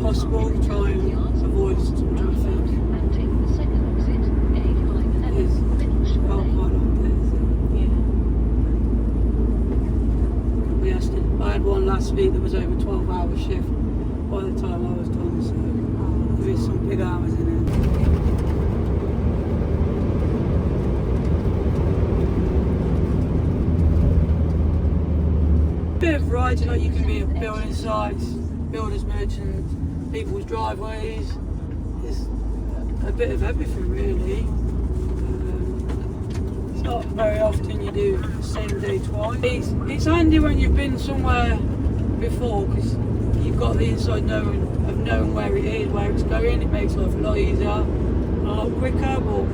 possible to try and avoid some traffic. It's quite long days. I had one last week that was over 12-hour shift by the time I was done, so there is some big hours in it. Bit of variety, like you can be at building sites, builders merchants, people's driveways. It's a bit of everything really. It's not very often you do the same day twice. It's handy when you've been somewhere before because you've got the inside knowing of knowing where it is, where it's going. It makes life a lot easier, a lot quicker, but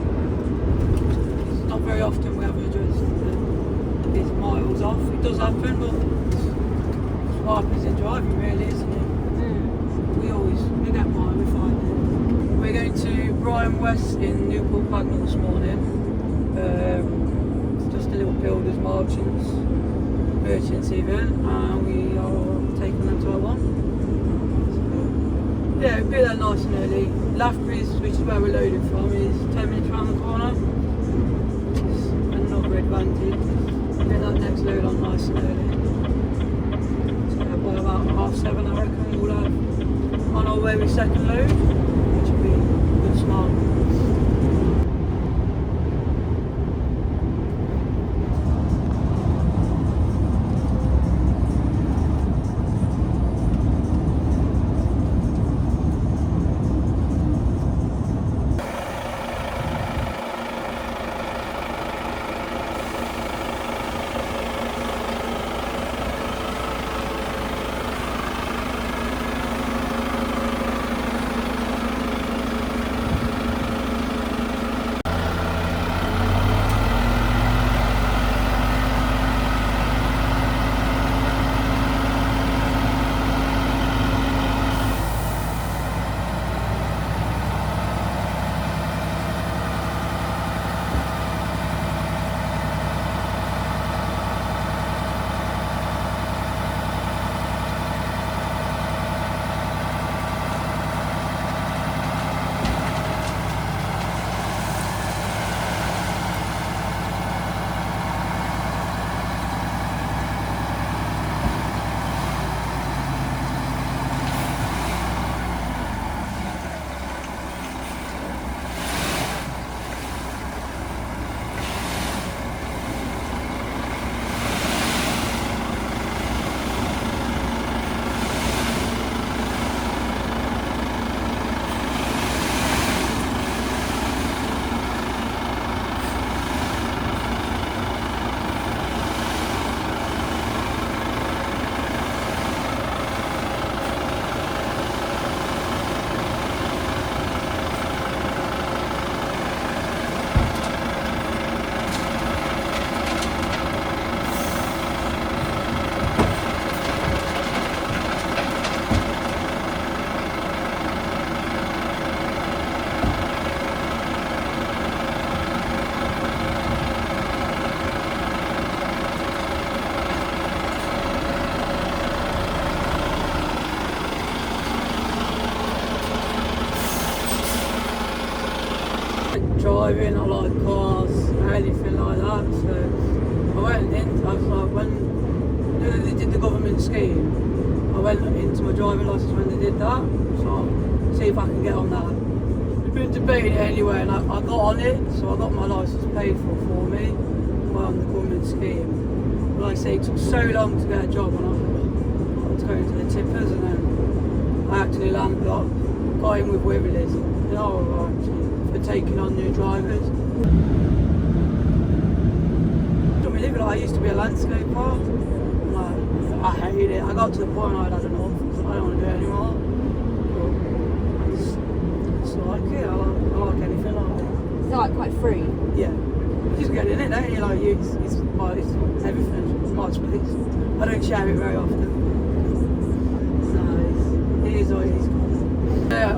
it's not very often we have to just it's miles off. It does happen, but it's what happens in driving really, isn't it? We get by, we find it. We're going to Brighton West in Newport Pagnell this morning. It's just a little builders merchants event, and we are taking them to our one. So, yeah, we'll be there nice and early. Lathbridge, which is where we're loading from, is 10 minutes round the corner. It's another advantage. We'll get that next load on nice and early. So by about 7:30 I reckon we'll have on our way with second load, which will be good smart. Driving, I like cars, anything like that, so I went in, I was like, when they did the government scheme, I went into my driving licence when they did that, so I'll see if I can get on that. We've been debating it anyway, and I got on it, so I got my licence paid for me, on the government scheme. But like I say, it took so long to get a job, and I was going to the tippers, and then I actually got in with Witherley, and for taking on new drivers. I used to be a landscaper. I hated it. I got to the point I had enough. I don't want to do it anymore. But it's like it. I like anything like it. Is that quite free? Yeah. You just get in it, don't you? Like it's everything. It's my space. I don't share it very often. So it is what it is.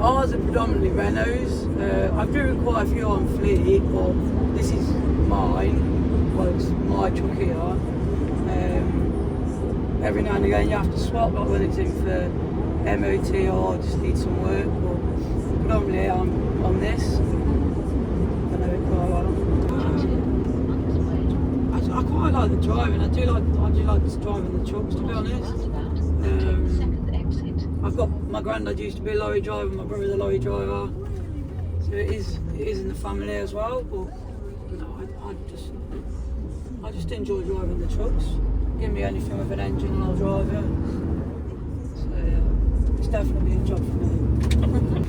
Ours are predominantly Renaults. I've driven quite a few on Fleet, but this is mine. Well, it's my truck here. Every now and again you have to swap, like when it's in for MOT or I just need some work. But predominantly I'm on this. I know it quite well. I quite like the driving. I do like driving the trucks, to be honest. I've got my granddad used to be a lorry driver, my brother's a lorry driver, so it is in the family as well. But no, I just enjoy driving the trucks. Give me anything with an engine and I'll drive it. So yeah, it's definitely a job for me.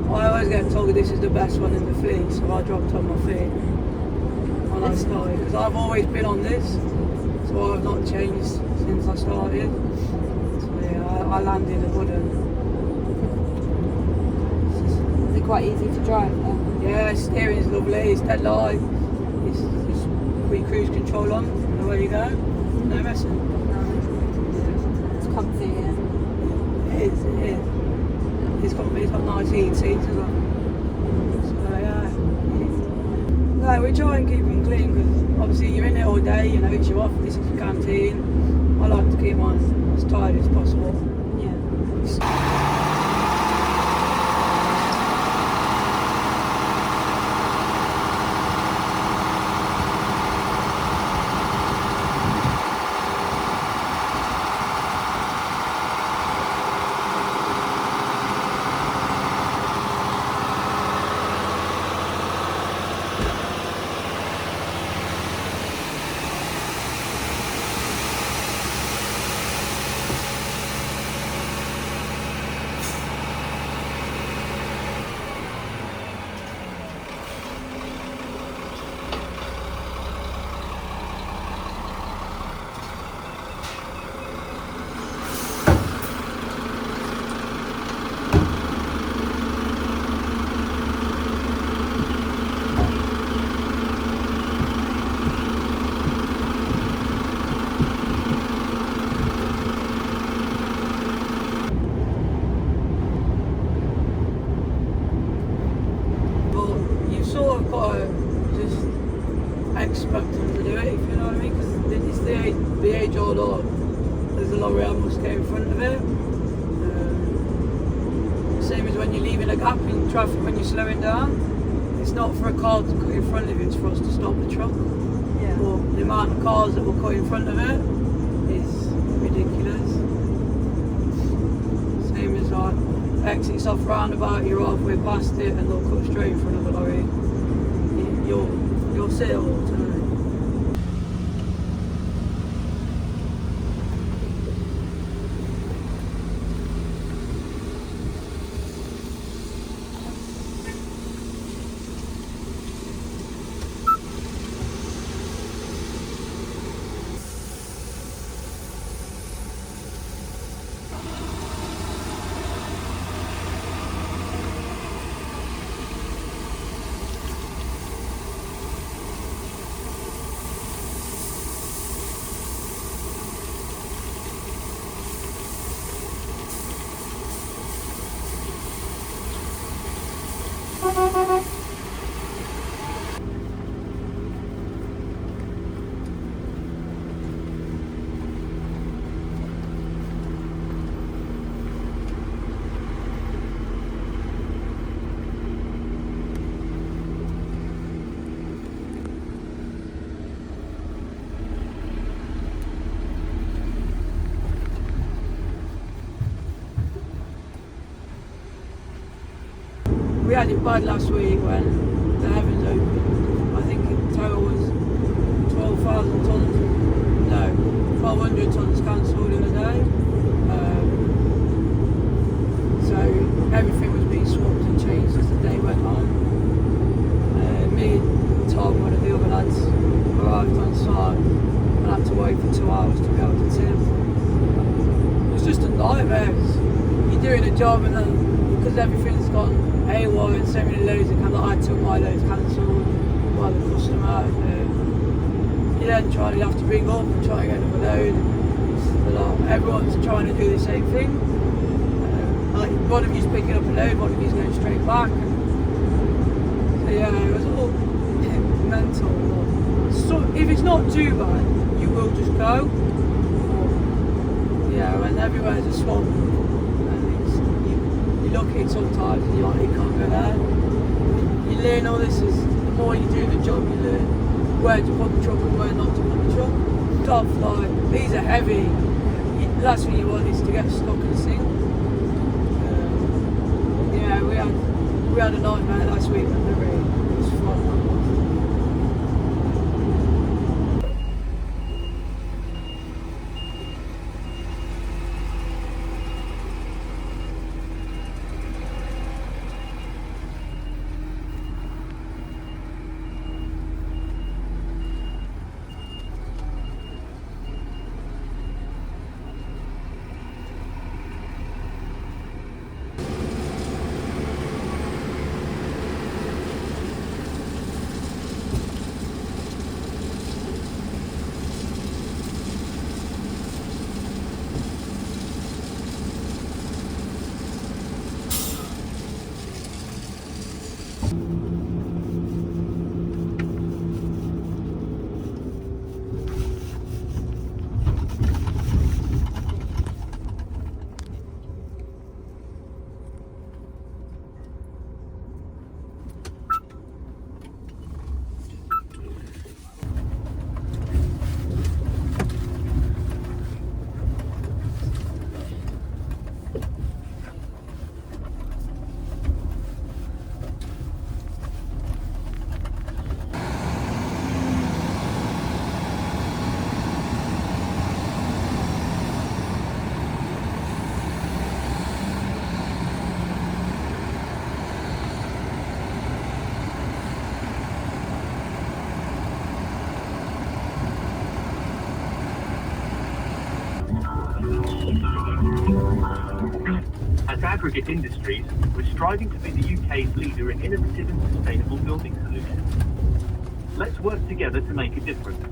I always get told this is the best one in the fleet, so I dropped on my feet when I started, because I've always been on this, so I've not changed since I started. So yeah, I landed a wooden. Is it quite easy to drive though? Yeah, steering is lovely, it's dead light, it's free cruise control on, and away you go, no messing. It's comfy, yeah. It is. It's got nice heated seats as well. So yeah. No, we try and keep them clean because obviously you're in it all day, you know, it's your office, it's your canteen. I like to keep mine as tidy as possible. Yeah. Sort of got to just expect them to do it, if you know what I mean, because it's the age old order. There's a lorry I must get in front of it. Same as when you're leaving a gap in traffic when you're slowing down. It's not for a car to cut in front of you, it's for us to stop the truck. Yeah. But the amount of cars that will cut in front of it is ridiculous. Same as like exits off roundabout, you're halfway past it and they'll cut straight in front of the lorry. You'll see it all the time. had it bad last week when the heavens opened. I think in total was 12,000 tonnes, no, 1,200 tonnes cancelled in a day. So everything was being swapped and changed as the day went on. Me and Tom, one of the other lads, arrived on site and had to wait for 2 hours to be able to tip. It was just a nightmare. You're doing a job and then because everything's gone AWOL and so many loads of I took my loads cancelled by the customer. You then you have to ring up and try to get another load. It's a lot. Everyone's trying to do the same thing. Like one of you's picking up a load, one of you's going straight back. So yeah, it was all mental. So if it's not too bad, you will just go. But, yeah, when everywhere's a swamp, and you're lucky sometimes, and you're like, you can't go there. You learn all this as the more you do the job, you learn where to put the truck and where not to put the truck. Stuff like these are heavy. The last thing you want is to get stuck and sink. Yeah, we had a nightmare last week on the rain. It was fun. At Aggregate Industries, we're striving to be the UK's leader in innovative and sustainable building solutions. Let's work together to make a difference.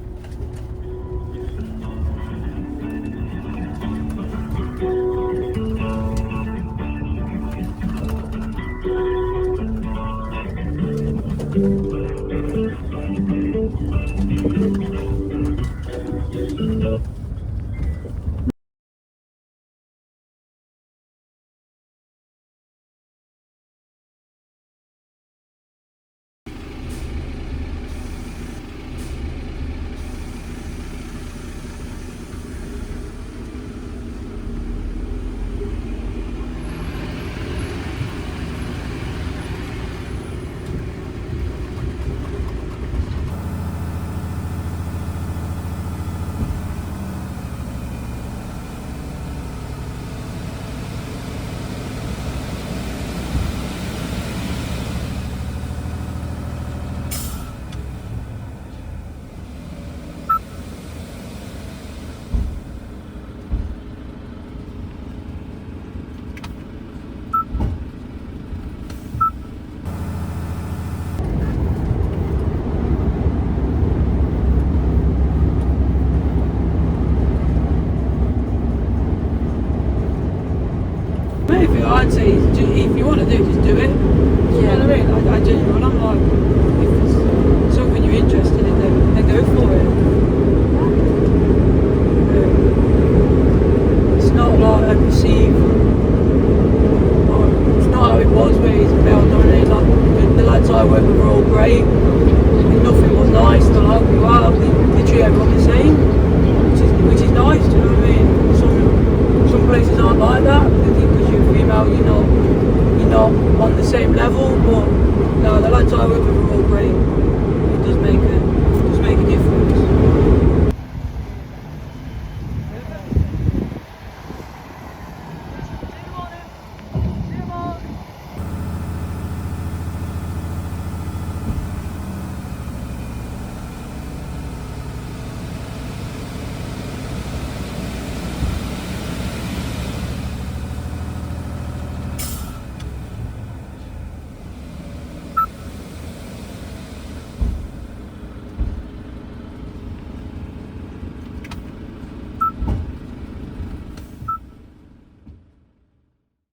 I'd say if you want to do it, just do it. You know what I mean? I do, and I'm like,